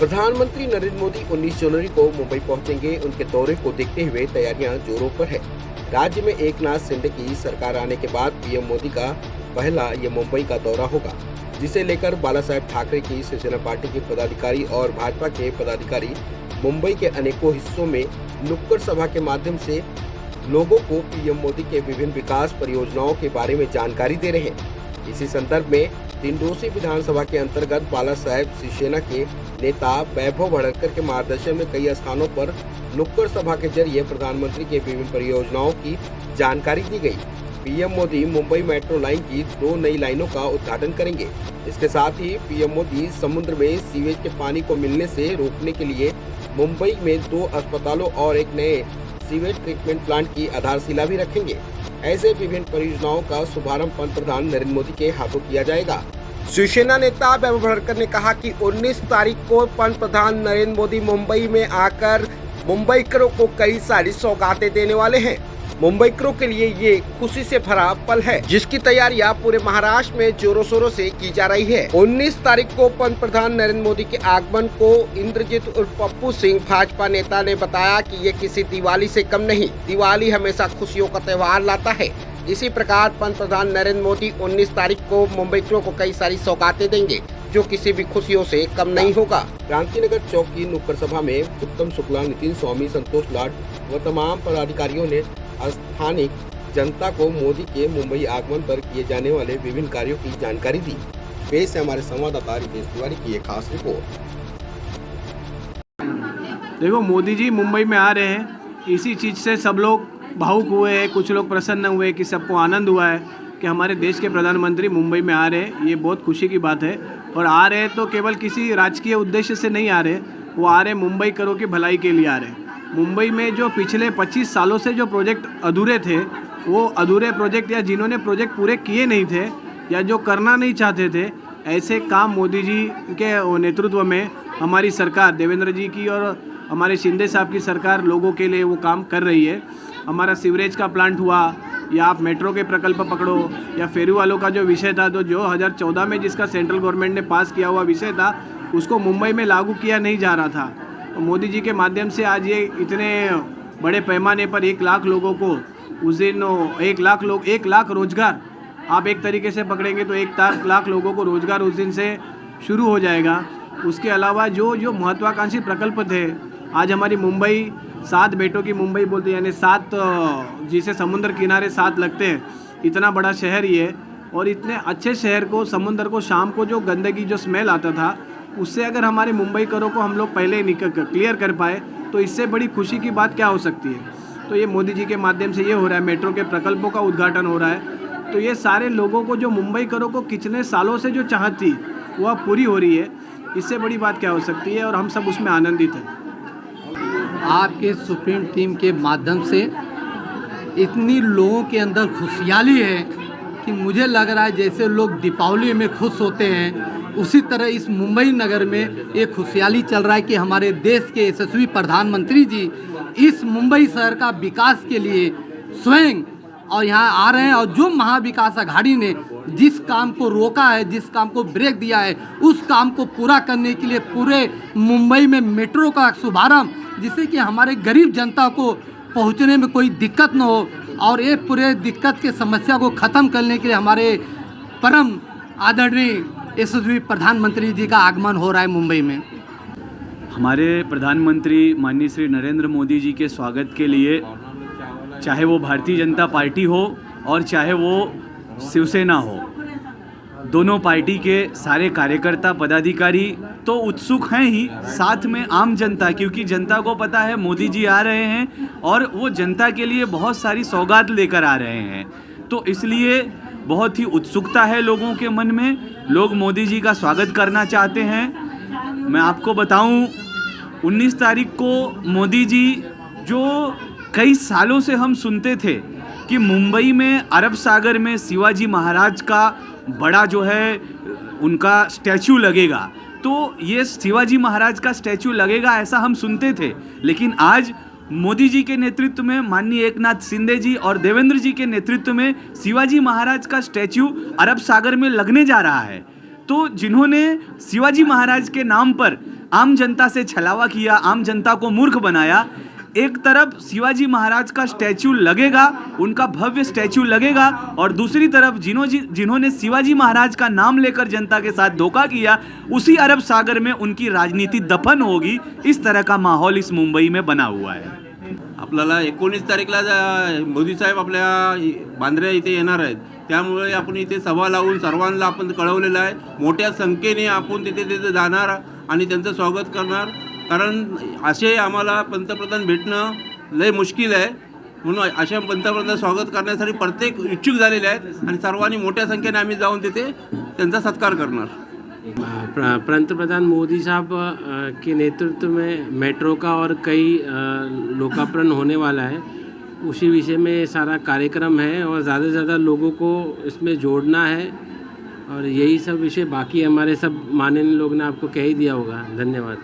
प्रधानमंत्री नरेंद्र मोदी 19 जनवरी को मुंबई पहुंचेंगे। उनके दौरे को देखते हुए तैयारियां जोरों पर है। राज्य में एकनाथ शिंदे की सरकार आने के बाद पीएम मोदी का पहला ये मुंबई का दौरा होगा, जिसे लेकर बाला साहेब ठाकरे की शिवसेना पार्टी के पदाधिकारी और भाजपा के पदाधिकारी मुंबई के अनेकों हिस्सों में नुक्कड़ सभा के माध्यम से लोगों को पीएम मोदी के विभिन्न विकास परियोजनाओं के बारे में जानकारी दे रहे हैं। इसी संदर्भ में तीनडोसी विधानसभा के अंतर्गत बाला साहेब शिवसेना के नेता वैभव भड़क्कर के मार्गदर्शन में कई स्थानों पर नुक्कड़ सभा के जरिए प्रधानमंत्री के विभिन्न परियोजनाओं की जानकारी दी गई। PM Modi Mumbai metro line की 2 नई लाइनों का उद्घाटन करेंगे। इसके साथ ही पीएम मोदी समुद्र में सीवेज के पानी को मिलने से रोकने के लिए मुंबई में 2 अस्पतालों और एक नए सीवेज ट्रीटमेंट प्लांट की आधारशिला भी रखेंगे। ऐसे विभिन्न परियोजनाओं का शुभारंभ पंतप्रधान नरेंद्र मोदी के हाथों किया जाएगा। शिवसेना नेता वैभव भड़क्कर ने कहा कि 19 तारीख को पंतप्रधान नरेंद्र मोदी मुंबई में आकर मुंबईकरों को कई सारी सौगातें देने वाले हैं। मुंबईकरों के लिए ये खुशी से भरा पल है, जिसकी तैयारियां पूरे महाराष्ट्र में जोरों शोरों से की जा रही है। 19 तारीख को पंतप्रधान नरेंद्र मोदी के आगमन को इंद्रजीत उर्फ पप्पू सिंह भाजपा नेता ने बताया कि ये किसी दिवाली से कम नहीं। दिवाली हमेशा खुशियों का त्योहार लाता है। इसी प्रकार पंतप्रधान नरेंद्र मोदी 19 तारीख को मुंबईकरों को कई सारी सौगातें देंगे, जो किसी भी खुशियों से कम नहीं होगा। क्रांतिनगर चौक की नुक्कड़ सभा में उत्तम शुक्ला, नितिन स्वामी, संतोष लाड व तमाम पदाधिकारियों ने स्थानिक जनता को मोदी के मुंबई आगमन पर किए जाने वाले विभिन्न कार्यों की जानकारी दी। पेश है हमारे संवाददाता रितेश तिवारी की एक खास रिपोर्ट। देखो, मोदी जी मुंबई में आ रहे हैं, इसी चीज़ से सब लोग भावुक हुए हैं। कुछ लोग प्रसन्न हुए कि सबको आनंद हुआ है कि हमारे देश के प्रधानमंत्री मुंबई में आ रहे हैं। ये बहुत खुशी की बात है। और आ रहे हैं तो केवल किसी राजकीय उद्देश्य से नहीं आ रहे, वो आ रहे मुंबई करों की भलाई के लिए आ रहे हैं। मुंबई में जो पिछले 25 सालों से जो प्रोजेक्ट अधूरे थे, वो अधूरे प्रोजेक्ट या जिन्होंने प्रोजेक्ट पूरे किए नहीं थे या जो करना नहीं चाहते थे, ऐसे काम मोदी जी के नेतृत्व में हमारी सरकार, देवेंद्र जी की और हमारे शिंदे साहब की सरकार लोगों के लिए वो काम कर रही है। हमारा सीवरेज का प्लांट हुआ, या आप मेट्रो के प्रकल्प पकड़ो, या फेरी वालों का जो विषय था, तो 2014 में जिसका सेंट्रल गवर्नमेंट ने पास किया हुआ विषय था, उसको मुंबई में लागू किया नहीं जा रहा था। तो मोदी जी के माध्यम से आज ये इतने बड़े पैमाने पर 1 लाख लोगों को उस दिन 1 लाख रोजगार, आप एक तरीके से पकड़ेंगे तो 1 लाख लोगों को रोजगार उस दिन से शुरू हो जाएगा। उसके अलावा जो महत्वाकांक्षी प्रकल्प थे, आज हमारी मुंबई 7 बेटों की मुंबई बोलते हैं, यानी 7 जिसे समुद्र किनारे 7 लगते हैं, इतना बड़ा शहर ये। और इतने अच्छे शहर को, समुद्र को, शाम को जो गंदगी, जो स्मेल आता था, उससे अगर हमारे मुंबई करों को हम लोग पहले क्लियर कर पाए तो इससे बड़ी खुशी की बात क्या हो सकती है। तो ये मोदी जी के माध्यम से ये हो रहा है, मेट्रो के प्रकल्पों का उद्घाटन हो रहा है। तो ये सारे लोगों को, जो मुंबई करों को कितने सालों से जो चाहत थी, वो अब पूरी हो रही है। इससे बड़ी बात क्या हो सकती है, और हम सब उसमें आनंदित हैं। आपके सुप्रीम टीम के माध्यम से इतनी लोगों के अंदर खुशहाली है कि मुझे लग रहा है जैसे लोग दीपावली में खुश होते हैं, उसी तरह इस मुंबई नगर में एक खुशहाली चल रहा है कि हमारे देश के यशस्वी प्रधानमंत्री जी इस मुंबई शहर का विकास के लिए स्वयं और यहाँ आ रहे हैं। और जो महाविकास अघाड़ी ने जिस काम को रोका है, जिस काम को ब्रेक दिया है, उस काम को पूरा करने के लिए पूरे मुंबई में मेट्रो का शुभारंभ, जिससे कि हमारे गरीब जनता को पहुंचने में कोई दिक्कत न हो, और ये पूरे दिक्कत के समस्या को ख़त्म करने के लिए हमारे परम आदरणीय यशस्वी प्रधानमंत्री जी का आगमन हो रहा है मुंबई में। हमारे प्रधानमंत्री माननीय श्री नरेंद्र मोदी जी के स्वागत के लिए, चाहे वो भारतीय जनता पार्टी हो और चाहे वो शिवसेना हो, दोनों पार्टी के सारे कार्यकर्ता, पदाधिकारी तो उत्सुक हैं ही, साथ में आम जनता, क्योंकि जनता को पता है मोदी जी आ रहे हैं और वो जनता के लिए बहुत सारी सौगात लेकर आ रहे हैं। तो इसलिए बहुत ही उत्सुकता है लोगों के मन में, लोग मोदी जी का स्वागत करना चाहते हैं। मैं आपको बताऊं, 19 तारीख को मोदी जी, जो कई सालों से हम सुनते थे कि मुंबई में अरब सागर में शिवाजी महाराज का बड़ा जो है उनका स्टैचू लगेगा, तो ये शिवाजी महाराज का स्टैचू लगेगा ऐसा हम सुनते थे। लेकिन आज मोदी जी के नेतृत्व में, माननीय एकनाथ शिंदे जी और देवेंद्र जी के नेतृत्व में शिवाजी महाराज का स्टैचू अरब सागर में लगने जा रहा है। तो जिन्होंने शिवाजी महाराज के नाम पर आम जनता से छलावा किया, आम जनता को मूर्ख बनाया। एक तरफ शिवाजी महाराज का स्टैचू लगेगा, उनका भव्य स्टैचू लगेगा, और दूसरी तरफ जिन्होंने शिवाजी महाराज का नाम लेकर जनता के साथ धोखा किया, उसी अरब सागर में उनकी राजनीति दफन होगी। इस तरह का माहौल इस मुंबई में बना हुआ है। आपल्याला 19 तारीखला मोदी साहेब आपल्या बांद्रा इथे येणार आहेत, त्यामुळे आपण इथे सभा लावून सर्वांना आपण कळवलेलं आहे। मोठ्या संख्येने आपण तिथे जाणार आणि त्यांचं स्वागत करणार, कारण असे आम्हाला पंतप्रधान भेटणं लय मुश्किल आहे, म्हणून अशा पंतप्रधान स्वागत करण्यासाठी प्रत्येक इच्छुक झालेले आहेत आणि सर्वांनी मोठ्या संख्येने आम्ही जाऊन तिथे त्यांचा सत्कार करणार। पंतप्रधान मोदी साहब के नेतृत्व में मेट्रो का और कई लोकार्पण होने वाला है, उसी विषय में सारा कार्यक्रम है और ज़्यादा से ज़्यादा लोगों को इसमें जोड़ना है, और यही सब विषय बाकी हमारे सब माननीय लोग ने आपको कह ही दिया होगा। धन्यवाद।